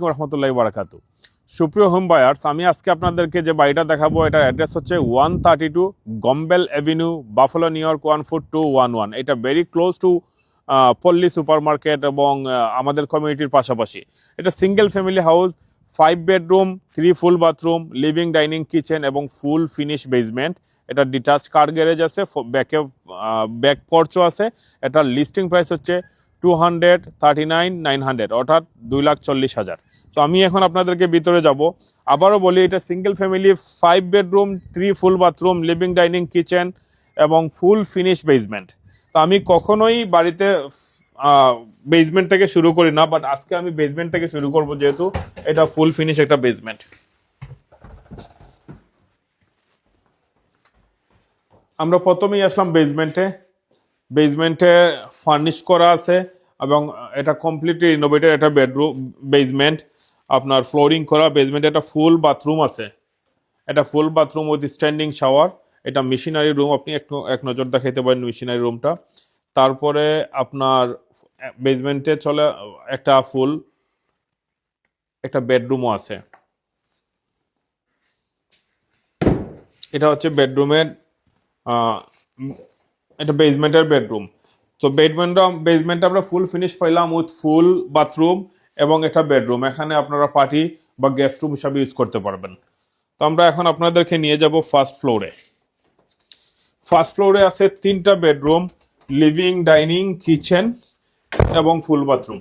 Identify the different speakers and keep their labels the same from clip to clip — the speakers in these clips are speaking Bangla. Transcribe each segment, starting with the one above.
Speaker 1: রহমতুল্লাহি বারাকাতু। সুপ্রিয় হোম বায়ার্স, আমি আজকে আপনাদেরকে যে বাড়িটা দেখাবো এটার অ্যাড্রেস হচ্ছে 132 গম্বেল অ্যাভিনিউ, বাফলো, নিউ ইয়র্ক 14211। এটা ভেরি ক্লোজ টু পল্লী সুপার মার্কেট এবং আমাদের কমিউনিটির পাশাপাশি। এটা সিঙ্গেল ফ্যামিলি হাউস, 5 বেডরুম, 3 ফুল বাথরুম, লিভিং ডাইনিং কিচেন এবং ফুল ফিনিশ বেসমেন্ট। এটা ডিটাচ কার গ্যারেজ আছে, ব্যাক পর্চও আছে। এটার লিস্টিং প্রাইস হচ্ছে 239,900, অর্থাৎ 2,40,000। সো আমি এখন আপনাদেরকে ভিতরে যাব। আবারও বলি, এটা সিঙ্গেল ফ্যামিলি, 5 বেডরুম, 3 ফুল বাথরুম, লিভিং ডাইনিং কিচেন এবং ফুল ফিনিশ বেসমেন্ট। তো আমি কখনোই বাড়িতে বেসমেন্ট থেকে শুরু করি না, বাট আজকে আমি বেসমেন্ট থেকে শুরু করব, যেহেতু এটা ফুল ফিনিশ একটা বেসমেন্ট। আমরা প্রথমেই আসলাম বেসমেন্টে ফার্নিশ করা আছে এবং এটা কমপ্লিটলি রিনোভেটেড একটা বেডরুম বেসমেন্ট। আপনার ফ্লোরিং করা বেসমেন্টে একটা ফুল বাথরুম আছে, এটা ফুল বাথরুম উইথ স্ট্যান্ডিং শাওয়ার। এটা মেশিনারি রুম, আপনি এক নজর দেখাইতে পারেন মেশিনারি রুমটা। তারপরে আপনার বেসমেন্টে চলে একটা বেডরুমও আছে। এটা হচ্ছে বেডরুমের, এটা বেসমেন্টের বেডরুম। তো বেসমেন্টে আমরা ফুল ফিনিশ পাইলাম উইথ ফুল বাথরুম এবং এটা বেডরুম। এখানে আপনারা পার্টি বা গেস্ট রুম হিসাবে ইউজ করতে পারবেন। তো আমরা এখন আপনাদেরকে নিয়ে যাব ফার্স্ট ফ্লোরে আছে 3টা বেডরুম, লিভিং ডাইনিং কিচেন এবং ফুল বাথরুম।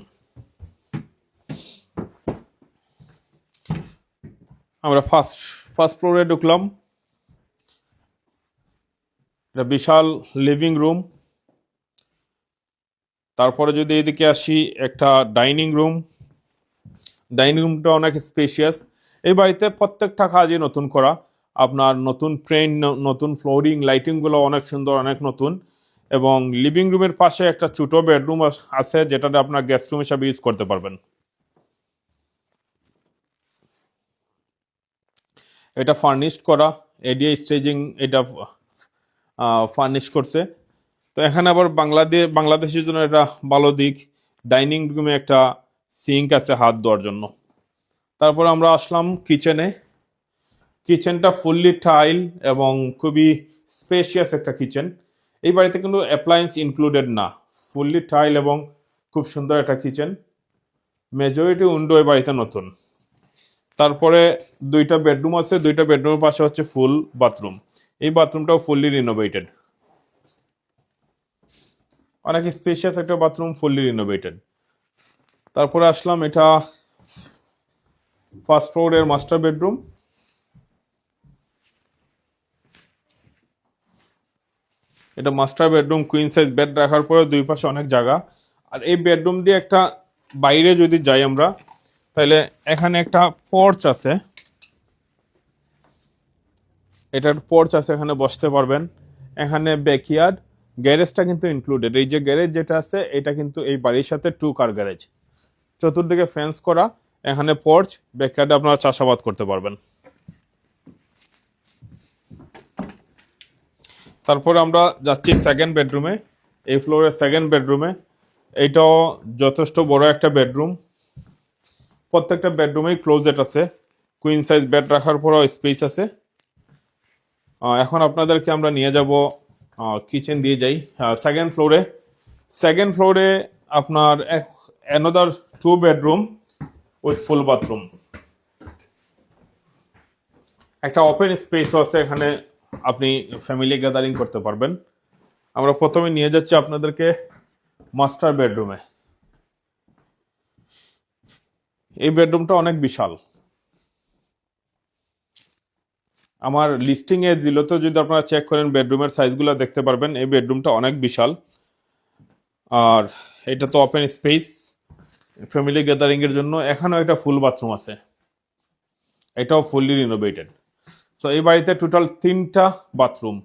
Speaker 1: আমরা ফার্স্ট ফ্লোরে ঢুকলাম। এটা বিশাল লিভিং রুম। তারপরে যদি এদিকে আসি, একটা ডাইনিং রুমটা অনেক স্পেশিয়াস। এই বাড়িতে প্রত্যেকটা কাজই নতুন করা, আপনার নতুন পেইন্ট, নতুন ফ্লোরিং, লাইটিংগুলো অনেক সুন্দর, অনেক নতুন। এবং লিভিং রুমের পাশে একটা ছোট বেডরুম আছে, যেটাতে আপনার গেস্ট রুম হিসাবে ইউজ করতে পারবেন। এটা ফার্নিশড করা, এডিয়া স্টেজিং এটা ফার্নিশ করছে। তো এখানে আবার বাংলাদেশের জন্য এটা ভালো দিক, ডাইনিং রুমে একটা সিঙ্ক আছে হাত ধোয়ার জন্য। তারপর আমরা আসলাম কিচেনটা ফুললি টাইল এবং খুবই স্পেশিয়াস একটা কিচেন। এই বাড়িতে কিন্তু অ্যাপ্লায়েন্স ইনক্লুডেড না, ফুললি টাইল এবং খুব সুন্দর একটা কিচেন। মেজরিটি উইন্ডো এই বাড়িতে নতুন। তারপরে 2টা বেডরুম আছে, 2টা বেডরুমের পাশে হচ্ছে ফুল বাথরুম। এই বাথরুমটাও ফুললি রিনোভেটেড, অনেক স্পেশিয়াস একটা বাথরুম, ফুললি রিনোভেটেড। তারপরে আসলাম, এটা ফার্স্ট ফ্লোরের মাস্টার বেডরুম। এটা master bedroom, queen size bed রাখার পরে দুই পাশে অনেক জায়গা। আর এই বেডরুম দিয়ে একটা বাইরে যদি যাই আমরা, তাহলে এখানে একটা পোর্চ আছে, এখানে বসতে পারবেন। এখানে ব্যাকইয়ার্ড, গ্যারেজটা কিন্তু ইনক্লুডেড। এই যে গ্যারেজ যেটা আছে, এটা কিন্তু এই বাড়ির সাথে 2 কার গ্যারেজ, চতুর্দিকে ফেন্স করা। এখানে পোর্চ, ব্যাকইয়ার্ডে আপনারা চাষাবাদ করতে পারবেন। তারপরে আমরা যাচ্ছি সেকেন্ড বেডরুমে, এই ফ্লোরের সেকেন্ড বেডরুমে। এইটাও যথেষ্ট বড় একটা বেডরুম, প্রত্যেকটা বেডরুমেই ক্লোজেট আছে, কুইন সাইজ বেড রাখার পরও স্পেস আছে। এখন আপনাদেরকে আমরা নিয়ে যাব, কিচেন দিয়ে যাই সেকেন্ড ফ্লোরে আপনার another 2 bedroom with full bathroom. একটা ওপেন স্পেসও আছে, এখানে আপনি ফ্যামিলি গ্যাদারিং করতে পারবেন। আমরা প্রথমে নিয়ে যাচ্ছি আপনাদেরকে মাস্টার বেডরুমে। এই বেডরুমটা অনেক বিশাল। আমার লিস্টিং এ জিলোতে যদি আপনারা চেক করেন, বেডরুমের সাইজগুলো দেখতে পারবেন। এই বেডরুমটা অনেক বিশাল, আর এটা তো ওপেন স্পেস ফ্যামিলি গ্যাদারিং এর জন্য। এখানেও একটা ফুল বাথরুম আছে, এটাও ফুললি রিনোভেটেড। সো এই বাড়িতে টোটাল 3টা বাথরুম।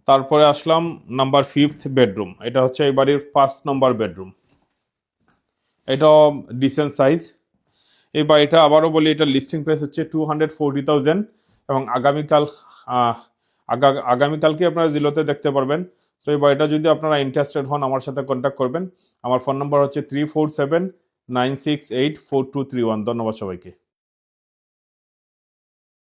Speaker 1: তারপরে আসলাম নাম্বার 5th বেডরুম, এটা হচ্ছে এই বাড়ির 5 নম্বর বেডরুম। এটাও ডিসেন্ট সাইজ। এই বাড়িটা আবারও বলি, এটা লিস্টিং প্রাইস হচ্ছে 240,000 এবং আগামীকালকে আপনারা জিলোতে দেখতে পারবেন। সো এই বাড়িটা যদি আপনারা ইন্টারেস্টেড হন, আমার সাথে কন্ট্যাক্ট করবেন। আমার ফোন নাম্বার হচ্ছে 347 968429684231। ধন্যবাদ সবাইকে।